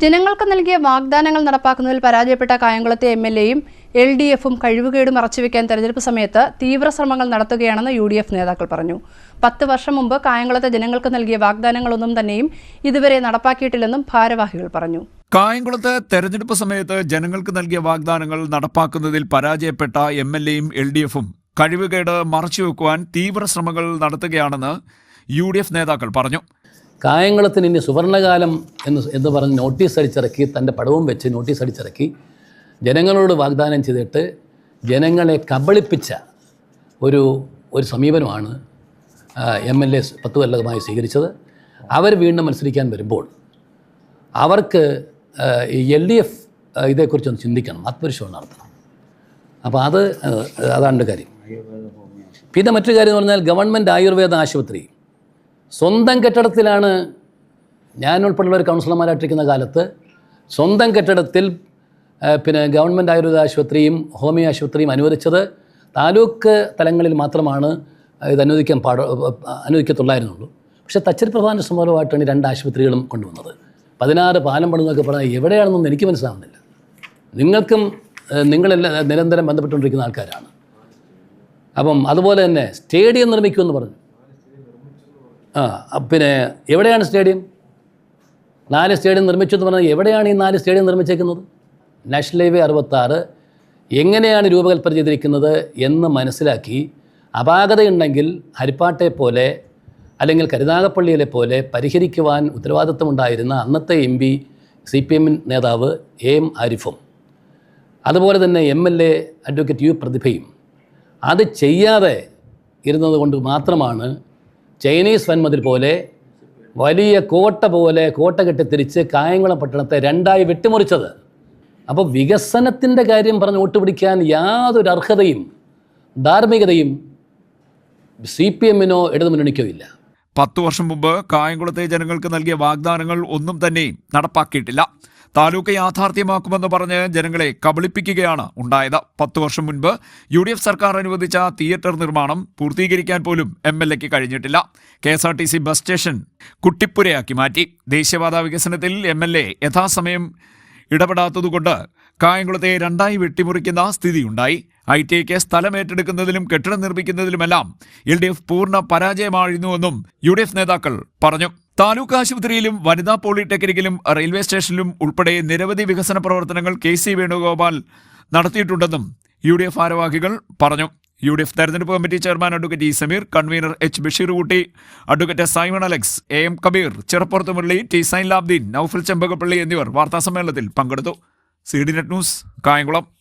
ജനങ്ങൾക്ക് നൽകിയ വാഗ്ദാനങ്ങൾ നടപ്പാക്കുന്നതിൽ പരാജയപ്പെട്ട കായംകുളത്തെ എം.എൽ.എയും എൽ.ഡി.എഫും കഴിവുകേട് മറച്ചുവെക്കാൻ തെരഞ്ഞെടുപ്പ് സമയത്ത് തീവ്ര ശ്രമങ്ങൾ നടത്തുകയാണെന്ന് യു.ഡി.എഫ് നേതാക്കൾ പറഞ്ഞു. 10 വർഷം മുമ്പ് കായംകുളത്തെ ജനങ്ങൾക്ക് നൽകിയ വാഗ്ദാനങ്ങളൊന്നും തന്നെയും ഇതുവരെ നടപ്പാക്കിയിട്ടില്ലെന്നും ഭാരവാഹികൾ പറഞ്ഞു. കായംകുളത്ത് തെരഞ്ഞെടുപ്പ് സമയത്ത് ജനങ്ങൾക്ക് നൽകിയ വാഗ്ദാനങ്ങൾ നടപ്പാക്കുന്നതിൽ പരാജയപ്പെട്ട എം.എൽ.എയും എൽ.ഡി.എഫും കഴിവുകേട് മറച്ചുവെക്കുവാൻ തീവ്ര ശ്രമങ്ങൾ നടത്തുകയാണെന്ന് യു.ഡി.എഫ് നേതാക്കൾ പറഞ്ഞു. കായംകുളത്തിന് ഇനി സുവർണകാലം എന്ന് പറഞ്ഞ് നോട്ടീസ് അടിച്ചിറക്കി, തൻ്റെ പടവും വെച്ച് നോട്ടീസ് അടിച്ചിറക്കി ജനങ്ങളോട് വാഗ്ദാനം ചെയ്തിട്ട് ജനങ്ങളെ കബളിപ്പിച്ച ഒരു സമീപനമാണ് എം.എൽ.എ 10 കൊല്ലമായി സ്വീകരിച്ചത്. അവർ വീണ്ടും മത്സരിക്കാൻ വരുമ്പോൾ അവർക്ക് എൽ.ഡി.എഫ് ഇതേക്കുറിച്ചൊന്ന് ചിന്തിക്കണം, ആത്മപരിശോധന നടത്തണം. അപ്പോൾ അതാണ് കാര്യം. പിന്നെ മറ്റൊരു കാര്യം എന്ന് പറഞ്ഞാൽ ഗവൺമെൻറ് ആയുർവേദ ആശുപത്രി സ്വന്തം കെട്ടിടത്തിലാണ് ഞാൻ ഉൾപ്പെടെയുള്ള ഒരു കൗൺസിലർമാരായിട്ടിരിക്കുന്ന കാലത്ത് സ്വന്തം കെട്ടിടത്തിൽ ഗവൺമെൻറ് ആയുർവേദ ആശുപത്രിയും ഹോമിയോ ആശുപത്രിയും അനുവദിച്ചത് താലൂക്ക് തലങ്ങളിൽ മാത്രമാണ് ഇത് അനുവദിക്കത്തുള്ളായിരുന്നുള്ളൂ. പക്ഷേ തച്ചരി പ്രധാന സമരമായിട്ടാണ് 2 ആശുപത്രികളും കൊണ്ടുവന്നത്. 16 പാലം പണിതൊക്കെ പറഞ്ഞാൽ എവിടെയാണെന്നൊന്നും എനിക്ക് മനസ്സിലാവുന്നില്ല. നിങ്ങൾക്കും നിങ്ങളെല്ലാം നിരന്തരം ബന്ധപ്പെട്ടുകൊണ്ടിരിക്കുന്ന ആൾക്കാരാണ്. അപ്പം അതുപോലെ തന്നെ സ്റ്റേഡിയം നിർമ്മിക്കുമെന്ന് പറഞ്ഞു. എവിടെയാണ് സ്റ്റേഡിയം? 4 സ്റ്റേഡിയം നിർമ്മിച്ചു എന്ന് പറഞ്ഞാൽ എവിടെയാണ് ഈ 4 സ്റ്റേഡിയം നിർമ്മിച്ചേക്കുന്നത്? നാഷണൽ ഹൈവേ 66 എങ്ങനെയാണ് രൂപകൽപ്പന ചെയ്തിരിക്കുന്നത് എന്ന് മനസ്സിലാക്കി അപാകതയുണ്ടെങ്കിൽ ഹരിപ്പാട്ടെ പോലെ അല്ലെങ്കിൽ കരുനാഗപ്പള്ളിയിലെ പോലെ പരിഹരിക്കുവാൻ ഉത്തരവാദിത്വമുണ്ടായിരുന്ന അന്നത്തെ എം പി CPM നേതാവ് AM ആരിഫും അതുപോലെ തന്നെ MLA അഡ്വക്കേറ്റ് U പ്രതിഭയും അത് ചെയ്യാതെ ഇരുന്നത് കൊണ്ട് മാത്രമാണ് ചൈനീസ് വൻമതിൽ പോലെ വലിയ കോട്ട കെട്ടിത്തിരിച്ച് കായംകുളം പട്ടണത്തെ 2ആയി വെട്ടിമുറിച്ചത്. അപ്പോൾ വികസനത്തിൻ്റെ കാര്യം പറഞ്ഞ് വോട്ടുപിടിക്കാൻ യാതൊരു അർഹതയും ധാർമ്മികതയും CPM-നോ ഇടതുമുന്നണിക്കോ ഇല്ല. 10 വർഷം മുമ്പ് കായംകുളത്തെ ജനങ്ങൾക്ക് നൽകിയ വാഗ്ദാനങ്ങൾ ഒന്നും തന്നെ നടപ്പാക്കിയിട്ടില്ല. താലൂക്ക് യാഥാർത്ഥ്യമാക്കുമെന്ന് പറഞ്ഞ് ജനങ്ങളെ കബളിപ്പിക്കുകയാണ് ഉണ്ടായത്. 10 വർഷം മുൻപ് UDF സർക്കാർ അനുവദിച്ച തിയേറ്റർ നിർമ്മാണം പൂർത്തീകരിക്കാൻ പോലും MLA-ക്ക് കഴിഞ്ഞിട്ടില്ല. KSRTC ബസ് സ്റ്റേഷൻ കുട്ടിപ്പുരയാക്കി മാറ്റി. ദേശീയപാത വികസനത്തിൽ MLA യഥാസമയം ഇടപെടാത്തതുകൊണ്ട് കായംകുളത്തെ 2ആയി വെട്ടിമുറിക്കുന്ന സ്ഥിതിയുണ്ടായി. ITIക്ക് സ്ഥലം ഏറ്റെടുക്കുന്നതിലും കെട്ടിടം നിർമ്മിക്കുന്നതിലുമെല്ലാം LDF പൂർണ്ണ പരാജയമായിരുന്നുവെന്നും UDF നേതാക്കൾ പറഞ്ഞു. താലൂക്ക് ആശുപത്രിയിലും വനിതാ പോളിടെക്നിക്കിലും റെയിൽവേ സ്റ്റേഷനിലും ഉൾപ്പെടെ നിരവധി വികസന പ്രവർത്തനങ്ങൾ KC വേണുഗോപാൽ നടത്തിയിട്ടുണ്ടെന്നും UDF ഭാരവാഹികൾ പറഞ്ഞു. UDF തെരഞ്ഞെടുപ്പ് committee chairman advocate E Sameer, convener H Basheerkutty, advocate Simon Alex, AM Kabeer, Cheruppurath Murali, T Sainulabdeen, Noufal Chempakappally എന്നിവർ വാർത്താസമ്മേളനത്തിൽ പങ്കെടുത്തു. CDNet news, Kayamkulam.